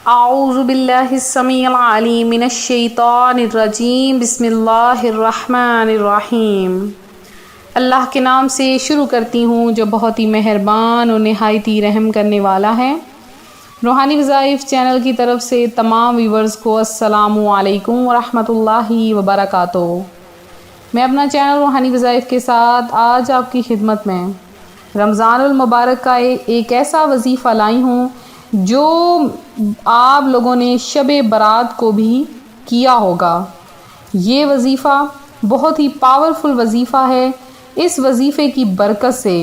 اعوذ باللہ السمیع العلیم من الشیطان الرجیم بسم اللہ الرحمن الرحیم۔ اللہ کے نام سے شروع کرتی ہوں جو بہت ہی مہربان اور نہایت ہی رحم کرنے والا ہے۔ روحانی وظائف چینل کی طرف سے تمام ویورز کو السلام علیکم ورحمۃ اللہ وبرکاتہ۔ میں اپنا چینل روحانی وظائف کے ساتھ آج آپ کی خدمت میں رمضان المبارک کا ایک ایسا وظیفہ لائی ہوں جو آپ لوگوں نے شب برات کو بھی کیا ہوگا۔ یہ وظیفہ بہت ہی پاورفل وظیفہ ہے۔ اس وظیفے کی برکت سے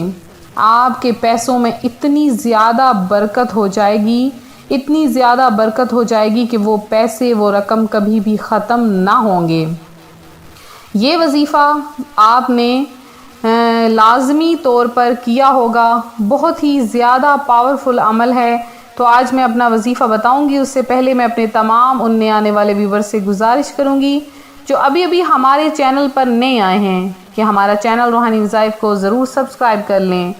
آپ کے پیسوں میں اتنی زیادہ برکت ہو جائے گی، اتنی زیادہ برکت ہو جائے گی کہ وہ پیسے، وہ رقم کبھی بھی ختم نہ ہوں گے۔ یہ وظیفہ آپ نے لازمی طور پر کیا ہوگا، بہت ہی زیادہ پاورفل عمل ہے۔ تو آج میں اپنا وظیفہ بتاؤں گی، اس سے پہلے میں اپنے تمام نئے آنے والے ویور سے گزارش کروں گی جو ابھی ہمارے چینل پر نئے آئے ہیں کہ ہمارا چینل روحانی وظائف کو ضرور سبسکرائب کر لیں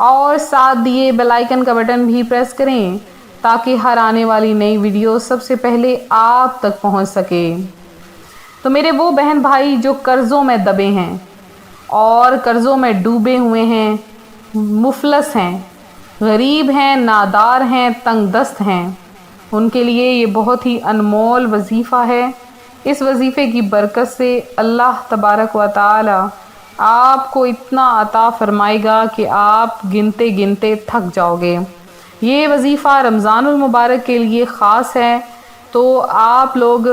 اور ساتھ دیے بیل آئیکن کا بٹن بھی پریس کریں تاکہ ہر آنے والی نئی ویڈیو سب سے پہلے آپ تک پہنچ سکے۔ تو میرے وہ بہن بھائی جو قرضوں میں دبے ہیں اور قرضوں میں ڈوبے ہوئے ہیں، مفلس ہیں، غریب ہیں، نادار ہیں، تنگ دست ہیں، ان کے لیے یہ بہت ہی انمول وظیفہ ہے۔ اس وظیفے کی برکت سے اللہ تبارک و تعالی آپ کو اتنا عطا فرمائے گا کہ آپ گنتے گنتے تھک جاؤ گے۔ یہ وظیفہ رمضان المبارک کے لیے خاص ہے، تو آپ لوگ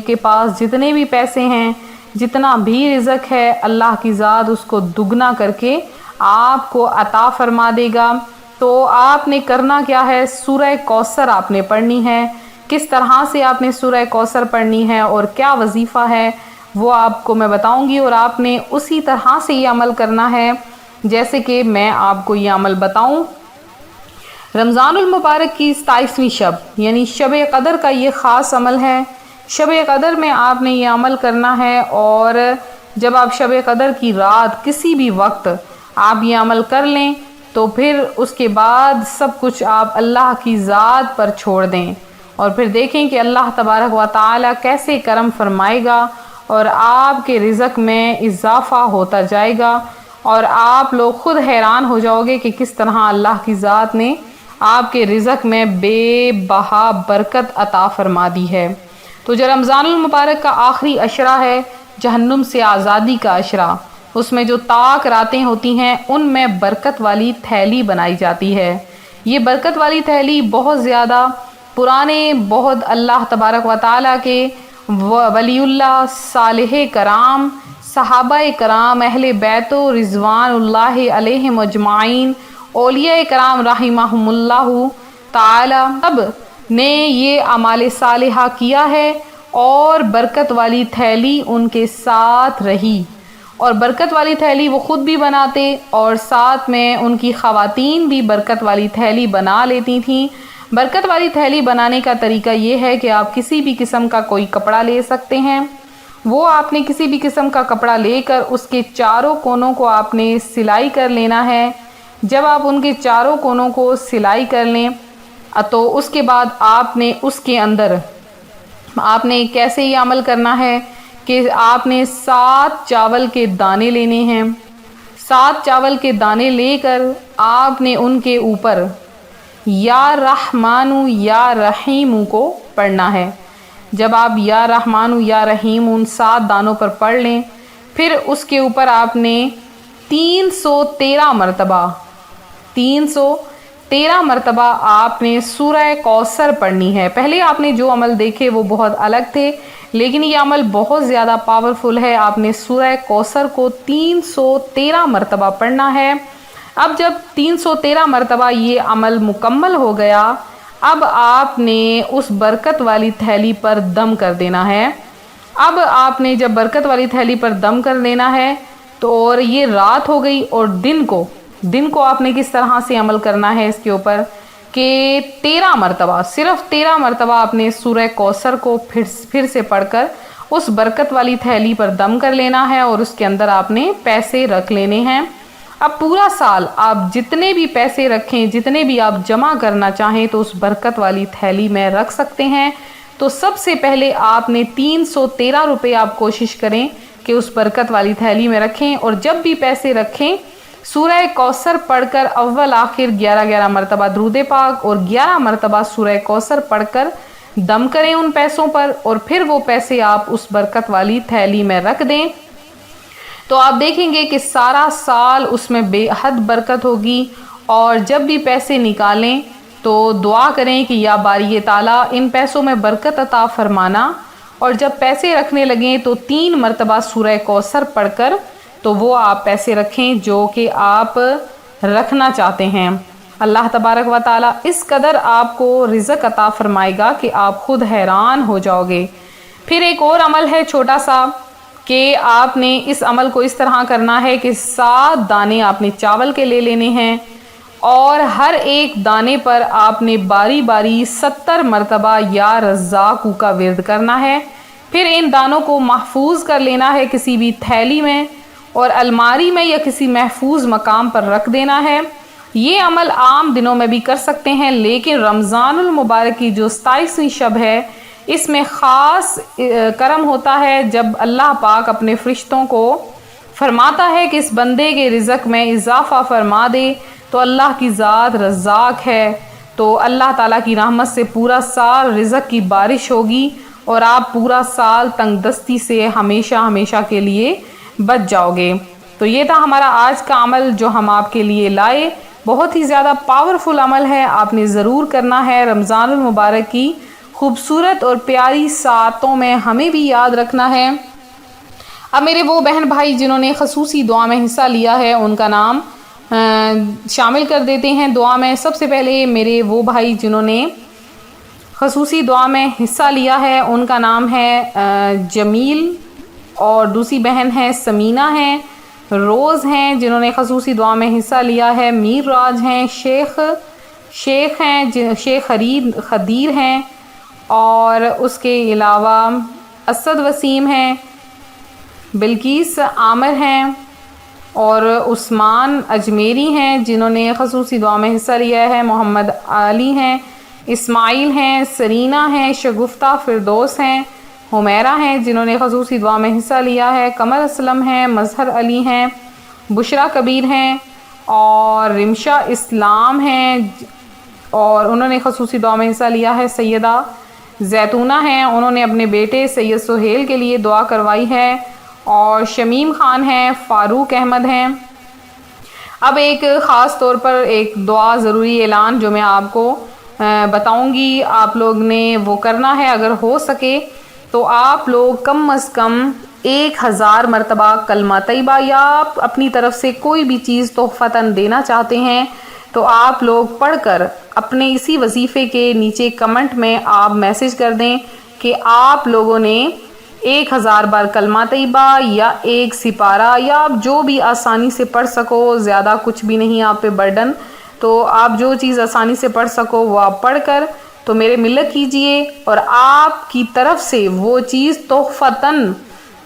کے پاس جتنے بھی پیسے ہیں، جتنا بھی رزق ہے، اللہ کی ذات اس کو دگنا کر کے آپ کو عطا فرما دے گا۔ تو آپ نے کرنا کیا ہے، سورہ کوثر آپ نے پڑھنی ہے۔ کس طرح سے آپ نے سورہ کوثر پڑھنی ہے اور کیا وظیفہ ہے وہ آپ کو میں بتاؤں گی، اور آپ نے اسی طرح سے یہ عمل کرنا ہے جیسے کہ میں آپ کو یہ عمل بتاؤں۔ رمضان المبارک کی 27ویں شب یعنی شب قدر کا یہ خاص عمل ہے۔ شب قدر میں آپ نے یہ عمل کرنا ہے، اور جب آپ شب قدر کی رات کسی بھی وقت آپ یہ عمل کر لیں تو پھر اس کے بعد سب کچھ آپ اللہ کی ذات پر چھوڑ دیں اور پھر دیکھیں کہ اللہ تبارک و تعالی کیسے کرم فرمائے گا اور آپ کے رزق میں اضافہ ہوتا جائے گا، اور آپ لوگ خود حیران ہو جاؤ گے کہ کس طرح اللہ کی ذات نے آپ کے رزق میں بے بہا برکت عطا فرما دی ہے۔ تو جو رمضان المبارک کا آخری عشرہ ہے، جہنم سے آزادی کا عشرہ، اس میں جو طاق راتیں ہوتی ہیں ان میں برکت والی تھیلی بنائی جاتی ہے۔ یہ برکت والی تھیلی بہت زیادہ پرانے، بہت اللہ تبارک و تعالیٰ کے ولی اللہ، صالح کرام، صحابہ کرام، اہل بیت و رضوان اللہ علیہم اجمعین، اولیاء کرام رحمہم اللہ تعالی سب نے یہ اعمال صالحہ کیا ہے، اور برکت والی تھیلی ان کے ساتھ رہی، اور برکت والی تھیلی وہ خود بھی بناتے اور ساتھ میں ان کی خواتین بھی برکت والی تھیلی بنا لیتی تھیں۔ برکت والی تھیلی بنانے کا طریقہ یہ ہے کہ آپ کسی بھی قسم کا کوئی کپڑا لے سکتے ہیں، وہ آپ نے کسی بھی قسم کا کپڑا لے کر اس کے چاروں کونوں کو آپ نے سلائی کر لینا ہے۔ جب آپ ان کے چاروں کونوں کو سلائی کر لیں تو اس کے بعد آپ نے اس کے اندر آپ نے کیسے یہ عمل کرنا ہے کہ آپ نے 7 چاول کے دانے لینے ہیں۔ 7 چاول کے دانے لے کر آپ نے ان کے اوپر یا رحمانو یا رحیم کو پڑھنا ہے۔ جب آپ یا رحمانو یا رحیم ان 7 دانوں پر پڑھ لیں، پھر اس کے اوپر آپ نے 313 مرتبہ آپ نے سورہ کوثر پڑھنی ہے۔ پہلے آپ نے جو عمل دیکھے وہ بہت الگ تھے، لیکن یہ عمل بہت زیادہ پاورفل ہے۔ آپ نے سورہ کوثر کو 313 مرتبہ پڑھنا ہے۔ اب جب 313 مرتبہ یہ عمل مکمل ہو گیا، اب آپ نے اس برکت والی تھیلی پر دم کر دینا ہے۔ اب آپ نے جب برکت والی تھیلی پر دم کر دینا ہے تو اور یہ رات ہو گئی، اور دن کو آپ نے کس طرح سے عمل کرنا ہے اس کے اوپر کہ 13 مرتبہ، صرف 13 مرتبہ آپ نے سورہ کوثر کو پھر سے پڑھ کر اس برکت والی تھیلی پر دم کر لینا ہے، اور اس کے اندر آپ نے پیسے رکھ لینے ہیں۔ اب پورا سال آپ جتنے بھی پیسے رکھیں، جتنے بھی آپ جمع کرنا چاہیں تو اس برکت والی تھیلی میں رکھ سکتے ہیں۔ تو سب سے پہلے آپ نے 313 روپے آپ کوشش کریں کہ اس برکت والی تھیلی میں رکھیں، اور جب بھی پیسے رکھیں سورہ کوثر پڑھ کر اول آخر 11 مرتبہ درود پاک اور 11 مرتبہ سورہ کوثر پڑھ کر دم کریں ان پیسوں پر، اور پھر وہ پیسے آپ اس برکت والی تھیلی میں رکھ دیں۔ تو آپ دیکھیں گے کہ سارا سال اس میں بے حد برکت ہوگی، اور جب بھی پیسے نکالیں تو دعا کریں کہ یا باری تعالیٰ ان پیسوں میں برکت عطا فرمانا، اور جب پیسے رکھنے لگیں تو 3 مرتبہ سورہ کوثر پڑھ کر تو وہ آپ پیسے رکھیں جو کہ آپ رکھنا چاہتے ہیں۔ اللہ تبارک و تعالیٰ اس قدر آپ کو رزق عطا فرمائے گا کہ آپ خود حیران ہو جاؤ گے۔ پھر ایک اور عمل ہے چھوٹا سا، کہ آپ نے اس عمل کو اس طرح کرنا ہے کہ 7 دانے آپ نے چاول کے لے لینے ہیں، اور ہر ایک دانے پر آپ نے باری باری 70 مرتبہ یا رزاق کا ورد کرنا ہے۔ پھر ان دانوں کو محفوظ کر لینا ہے کسی بھی تھیلی میں، اور الماری میں یا کسی محفوظ مقام پر رکھ دینا ہے۔ یہ عمل عام دنوں میں بھی کر سکتے ہیں، لیکن رمضان المبارک کی جو 27ویں شب ہے اس میں خاص کرم ہوتا ہے جب اللہ پاک اپنے فرشتوں کو فرماتا ہے کہ اس بندے کے رزق میں اضافہ فرما دے، تو اللہ کی ذات رزاق ہے، تو اللہ تعالیٰ کی رحمت سے پورا سال رزق کی بارش ہوگی، اور آپ پورا سال تنگ دستی سے ہمیشہ ہمیشہ کے لیے بچ جاؤ گے۔ تو یہ تھا ہمارا آج کا عمل جو ہم آپ کے لیے لائے، بہت ہی زیادہ پاورفل عمل ہے، آپ نے ضرور کرنا ہے۔ رمضان المبارک کی خوبصورت اور پیاری ساعتوں میں ہمیں بھی یاد رکھنا ہے۔ اب میرے وہ بہن بھائی جنہوں نے خصوصی دعا میں حصہ لیا ہے ان کا نام شامل کر دیتے ہیں دعا میں۔ سب سے پہلے میرے وہ بھائی جنہوں نے خصوصی دعا میں حصہ لیا ہے ان کا نام ہے جمیل، اور دوسری بہن ہے سمینہ ہیں، روز ہیں جنہوں نے خصوصی دعا میں حصہ لیا ہے، میر راج ہیں، شیخ ہیں، شیخ خدیر ہیں، اور اس کے علاوہ اسد وسیم ہیں، بلقیس عامر ہیں، اور عثمان اجمیری ہیں جنہوں نے خصوصی دعا میں حصہ لیا ہے، محمد علی ہیں، اسماعیل ہیں، سرینہ ہیں، شگفتہ فردوس ہیں، حمیرہ ہیں جنہوں نے خصوصی دعا میں حصہ لیا ہے، قمر اسلم ہیں، مظہر علی ہیں، بشرا کبیر ہیں، اور رمشا اسلام ہیں، اور انہوں نے خصوصی دعا میں حصہ لیا ہے، سیدہ زیتونہ ہیں، انہوں نے اپنے بیٹے سید سہیل کے لیے دعا کروائی ہے، اور شمیم خان ہیں، فاروق احمد ہیں۔ اب ایک خاص طور پر ایک دعا ضروری اعلان جو میں آپ کو بتاؤں گی، آپ لوگ نے وہ کرنا ہے، اگر ہو سکے تو آپ لوگ کم از کم 1000 مرتبہ کلمہ طیبہ، یا آپ اپنی طرف سے کوئی بھی چیز تحفتاً دینا چاہتے ہیں تو آپ لوگ پڑھ کر اپنے اسی وظیفے کے نیچے کمنٹ میں آپ میسج کر دیں کہ آپ لوگوں نے 1000 بار کلمہ طیبہ یا 1 سپارہ، یا آپ جو بھی آسانی سے پڑھ سکو، زیادہ کچھ بھی نہیں آپ پہ برڈن، تو آپ جو چیز آسانی سے پڑھ سکو وہ آپ پڑھ کر تو میرے ملت کیجئے، اور آپ کی طرف سے وہ چیز تحفتاً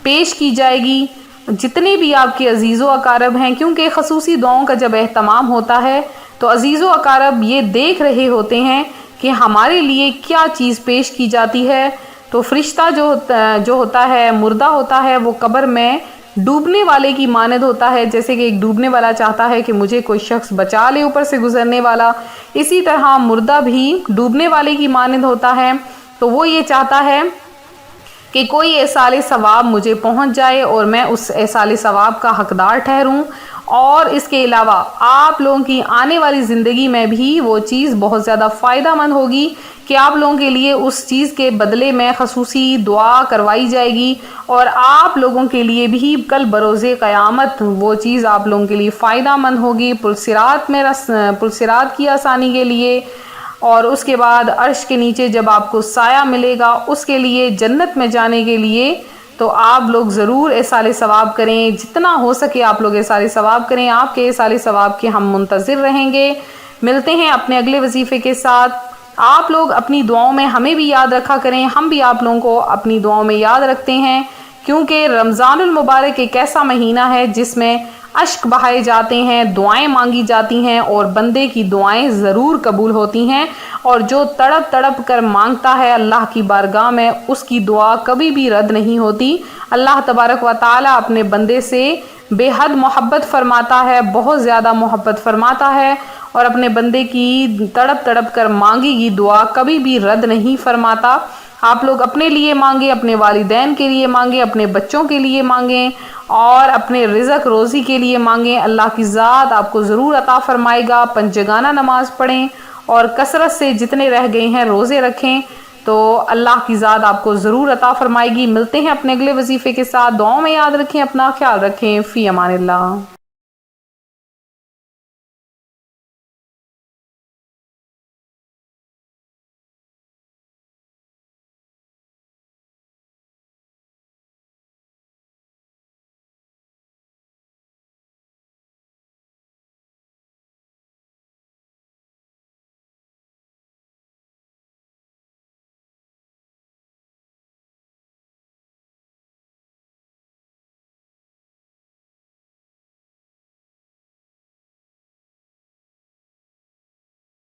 پیش کی جائے گی جتنے بھی آپ کے عزیز و اقارب ہیں، کیونکہ خصوصی دعاؤں کا جب اہتمام ہوتا ہے تو عزیز و اقارب یہ دیکھ رہے ہوتے ہیں کہ ہمارے لیے کیا چیز پیش کی جاتی ہے۔ تو فرشتہ جو ہوتا ہے، مردہ ہوتا ہے، وہ قبر میں ڈوبنے والے کی مانند ہوتا ہے، جیسے کہ ایک ڈوبنے والا چاہتا ہے کہ مجھے کوئی شخص بچا لے اوپر سے گزرنے والا، اسی طرح مردہ بھی ڈوبنے والے کی مانند ہوتا ہے، تو وہ یہ چاہتا ہے کہ کوئی ایصال ثواب مجھے پہنچ جائے اور میں اس ایصال ثواب کا حقدار ٹھہروں، اور اس کے علاوہ آپ لوگوں کی آنے والی زندگی میں بھی وہ چیز بہت زیادہ فائدہ مند ہوگی کہ آپ لوگوں کے لیے اس چیز کے بدلے میں خصوصی دعا کروائی جائے گی، اور آپ لوگوں کے لیے بھی کل بروز قیامت وہ چیز آپ لوگوں کے لیے فائدہ مند ہوگی، پلسرات کی آسانی کے لیے، اور اس کے بعد عرش کے نیچے جب آپ کو سایہ ملے گا اس کے لیے، جنت میں جانے کے لیے، تو آپ لوگ ضرور ایصال ثواب کریں، جتنا ہو سکے آپ لوگ ایصال ثواب کریں، آپ کے ایصال ثواب کے ہم منتظر رہیں گے۔ ملتے ہیں اپنے اگلے وظیفے کے ساتھ۔ آپ لوگ اپنی دعاؤں میں ہمیں بھی یاد رکھا کریں، ہم بھی آپ لوگوں کو اپنی دعاؤں میں یاد رکھتے ہیں، کیونکہ رمضان المبارک ایک ایسا مہینہ ہے جس میں اشک بہائے جاتے ہیں، دعائیں مانگی جاتی ہیں اور بندے کی دعائیں ضرور قبول ہوتی ہیں، اور جو تڑپ تڑپ کر مانگتا ہے اللہ کی بارگاہ میں اس کی دعا کبھی بھی رد نہیں ہوتی۔ اللہ تبارک و تعالی اپنے بندے سے بے حد محبت فرماتا ہے، بہت زیادہ محبت فرماتا ہے، اور اپنے بندے کی تڑپ تڑپ کر مانگی گی دعا کبھی بھی رد نہیں فرماتا۔ آپ لوگ اپنے لیے مانگیں، اپنے والدین کے لیے مانگیں، اپنے بچوں کے لیے مانگیں، اور اپنے رزق روزی کے لیے مانگیں۔ اللہ کی ذات آپ کو ضرور عطا فرمائے گا۔ پنجگانہ نماز پڑھیں اور کثرت سے جتنے رہ گئے ہیں روزے رکھیں، تو اللہ کی ذات آپ کو ضرور عطا فرمائے گی۔ ملتے ہیں اپنے اگلے وظیفے کے ساتھ، دعاؤں میں یاد رکھیں، اپنا خیال رکھیں، فی امان اللہ۔